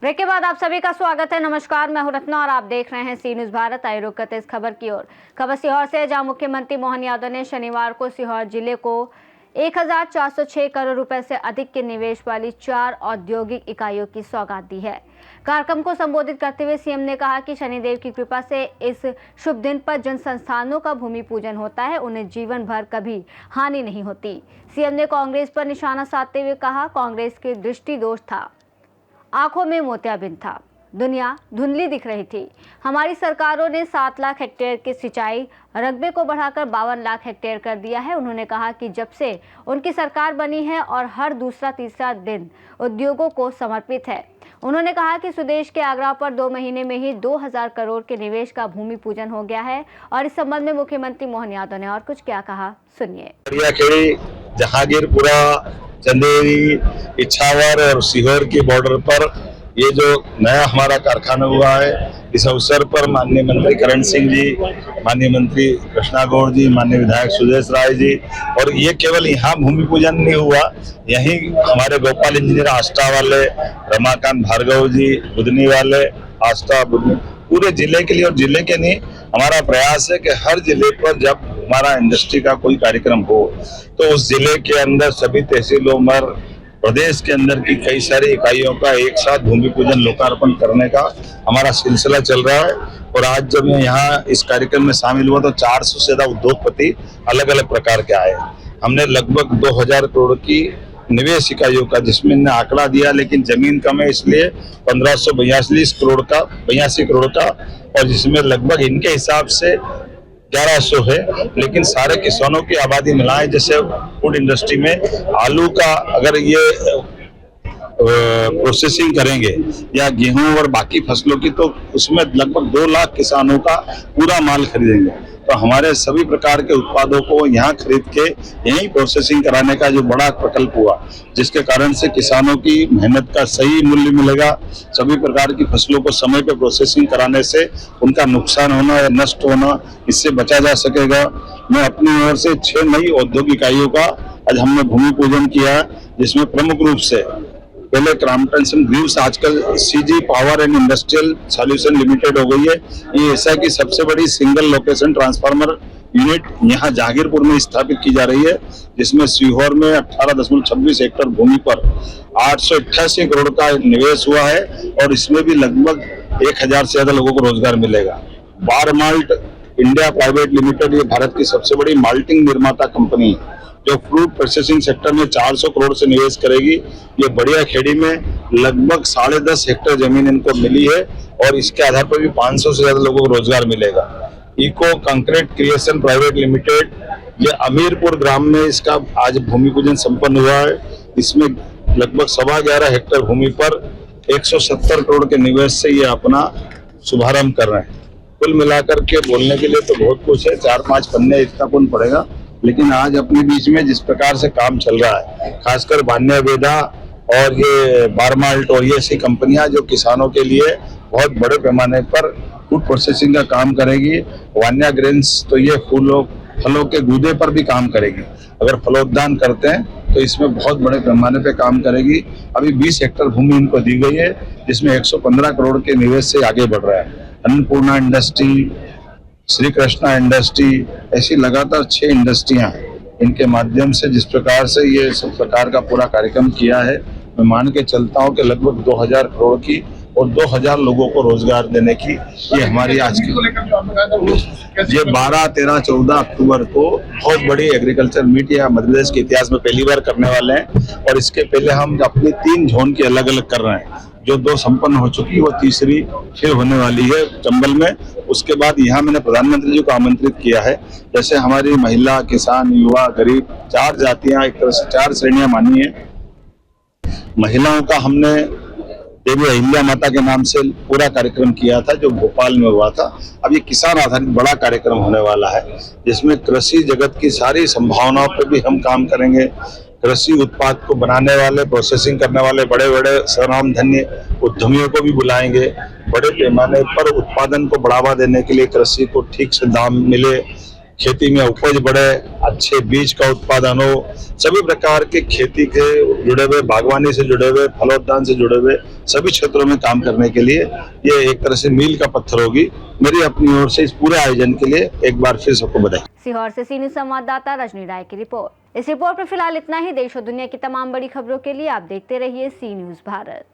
Break के बाद आप सभी का स्वागत है। नमस्कार, मैं हूं रत्ना और आप देख रहे हैं सी न्यूज भारत। आइए रुक करते इस खबर की ओर। खबर सीहोर से, जहां मुख्यमंत्री मोहन यादव ने शनिवार को सीहोर जिले को 1406 करोड़ रुपए से अधिक के निवेश वाली 4 औद्योगिक इकाइयों की सौगात दी है। कार्यक्रम को संबोधित करते हुए सीएम ने कहा कि शनिदेव की कृपा से इस शुभ दिन पर जिन संस्थानों का भूमि पूजन होता है उन्हें जीवन भर कभी हानि नहीं होती। सीएम ने कांग्रेस पर निशाना साधते हुए कहा, कांग्रेस की दृष्टि दोष था, आंखों में मोतियाबिंद था, दुनिया धुंधली दिख रही थी। हमारी सरकारों ने 7 लाख हेक्टेयर के सिंचाई रकबे को बढ़ाकर 52 लाख हेक्टेयर कर दिया है। उन्होंने कहा कि जब से उनकी सरकार बनी है और हर दूसरा तीसरा दिन उद्योगों को समर्पित है। उन्होंने कहा कि स्वदेश के आग्रह पर 2 महीने में ही 2000 करोड़ के निवेश का भूमि पूजन हो गया है। और इस संबंध में मुख्यमंत्री मोहन यादव ने और कुछ क्या कहा, सुनिए। जहांगीरपुरा, चंदेरी, इछावर और सीहोर के बॉर्डर पर ये जो नया हमारा कारखाना हुआ है, इस अवसर पर माननीय मंत्री करण सिंह जी, माननीय मंत्री कृष्णा गौड़ जी, माननीय विधायक सुदेश राय जी, और ये केवल यहाँ भूमि पूजन नहीं हुआ, यहीं हमारे गोपाल इंजीनियर आष्टा वाले, रमाकांत भार्गव जी बुधनी वाले, आष्टा बुधनी, पूरे जिले के लिए, और जिले के नहीं, हमारा प्रयास है कि हर जिले पर जब हमारा इंडस्ट्री का कोई कार्यक्रम हो तो उस जिले के अंदर सभी तहसीलों में प्रदेश के अंदर की कई सारी इकाइयों का एक साथ भूमि पूजन लोकार्पण करने का हमारा सिलसिला चल रहा है। और आज जब मैं यहाँ इस कार्यक्रम में शामिल हुआ तो 400 से ज्यादा उद्योगपति अलग अलग प्रकार के आए। हमने लगभग 2000 करोड़ की निवेश इकाइयों का, जिसमें ने आंकड़ा दिया, लेकिन जमीन कम है इसलिए 1582 करोड़ का, और जिसमें लगभग इनके हिसाब से 1100 है, लेकिन सारे किसानों की आबादी मिलाएं, जैसे फूड इंडस्ट्री में आलू का अगर ये प्रोसेसिंग करेंगे या गेहूं और बाकी फसलों की, तो उसमें लगभग 2 लाख किसानों का पूरा माल खरीदेंगे। तो हमारे सभी प्रकार के उत्पादों को यहाँ खरीद के यहीं प्रोसेसिंग कराने का जो बड़ा प्रकल्प हुआ, जिसके कारण से किसानों की मेहनत का सही मूल्य मिलेगा। सभी प्रकार की फसलों को समय पे प्रोसेसिंग कराने से उनका नुकसान होना या नष्ट होना, इससे बचा जा सकेगा। मैं अपनी ओर से 6 नई औद्योगिक इकाइयों का आज हमने भूमि पूजन किया, जिसमें प्रमुख रूप से पहले क्रॉम्पटन ग्रीव्स, आजकल CG power and industrial solution limited हो गई है। ये एशिया की सबसे बड़ी सिंगल लोकेशन ट्रांसफार्मर यूनिट यहाँ जहांगीरपुर में स्थापित की जा रही है, जिसमें सीहोर में 18.26 हेक्टेयर भूमि पर 888 करोड़ का निवेश हुआ है, और इसमें भी लगभग 1000 से ज्यादा लोगों को रोजगार मिलेगा। बार माल्ट इंडिया प्राइवेट लिमिटेड, ये भारत की सबसे बड़ी माल्टिंग निर्माता कंपनी, जो फ्रूट प्रोसेसिंग सेक्टर में 400 करोड़ से निवेश करेगी। ये बढ़िया खेड़ी में लगभग 10.5 हेक्टेयर जमीन इनको मिली है, और इसके आधार पर भी 500 से ज्यादा लोगों को रोजगार मिलेगा। Eco concrete creation private limited, ये अमीरपुर ग्राम में इसका आज भूमि पूजन संपन्न हुआ है। इसमें लगभग 11.25 हेक्टेयर भूमि पर 170 करोड़ के निवेश से ये अपना शुभारंभ कर रहे हैं। कुल मिलाकर के बोलने के लिए तो बहुत कुछ है, 4-5 पन्ने इतना कौन पड़ेगा, लेकिन आज अपने बीच में जिस प्रकार से काम चल रहा है, खासकर वान्या वेदा और ये बारमाल्ट और ये ऐसी कंपनियां जो किसानों के लिए बहुत बड़े पैमाने पर फूड प्रोसेसिंग का काम करेगी। वान्या ग्रेन्स तो ये फलों के गूदे पर भी काम करेगी। अगर फलोद्यान करते हैं तो इसमें बहुत बड़े पैमाने पे काम करेगी। अभी 20 हेक्टेयर भूमि इनको दी गई है, जिसमें 115 करोड़ के निवेश से आगे बढ़ रहा है। अन्नपूर्णा इंडस्ट्री, श्री कृष्णा इंडस्ट्री, ऐसी लगातार 6 इंडस्ट्रियां हैं। इनके माध्यम से जिस प्रकार से ये सब प्रकार का पूरा कार्यक्रम किया है, मैं मान के चलता हूं कि लगभग 2000 करोड़ की और 2000 लोगों को रोजगार देने की ये हमारी आज की, ये 12, 13, 14 अक्टूबर को बहुत बड़ी एग्रीकल्चर मीट या मध्य प्रदेश के इतिहास में पहली बार करने वाले हैं। और इसके पहले हम अपनी 3 जोन की अलग अलग कर रहे हैं, जो 2 संपन्न हो चुकी, वो तीसरी फिर होने वाली है चंबल में। उसके बाद यहाँ मैंने प्रधानमंत्री जी को आमंत्रित किया है। जैसे हमारी महिला, किसान, युवा, गरीब, 4 जातियां, एक तरह से 4 श्रेणियां मानी है। महिलाओं का हमने देवी अहिल्या माता के नाम से पूरा कार्यक्रम किया था, जो भोपाल में हुआ था। अब ये किसान आधारित बड़ा कार्यक्रम होने वाला है, जिसमें कृषि जगत की सारी संभावनाओं पर भी हम काम करेंगे। कृषि उत्पाद को बनाने वाले, प्रोसेसिंग करने वाले बड़े बड़े स्वनामधन्य उद्यमियों को भी बुलाएंगे। बड़े पैमाने पर उत्पादन को बढ़ावा देने के लिए, कृषि को ठीक से दाम मिले, खेती में उपज बढ़े, अच्छे बीज का उत्पादन हो, सभी प्रकार के खेती के जुड़े हुए, बागवानी से जुड़े हुए, फलोद्यान से जुड़े हुए सभी क्षेत्रों में काम करने के लिए ये एक तरह से मील का पत्थर होगी। मेरी अपनी ओर से इस पूरे आयोजन के लिए एक बार फिर सबको बधाई। सीहोर से सी न्यूज़ संवाददाता रजनी राय की रिपोर्ट। इस रिपोर्ट पर फिलहाल इतना ही। देश और दुनिया की तमाम बड़ी खबरों के लिए आप देखते रहिए सी न्यूज़ भारत।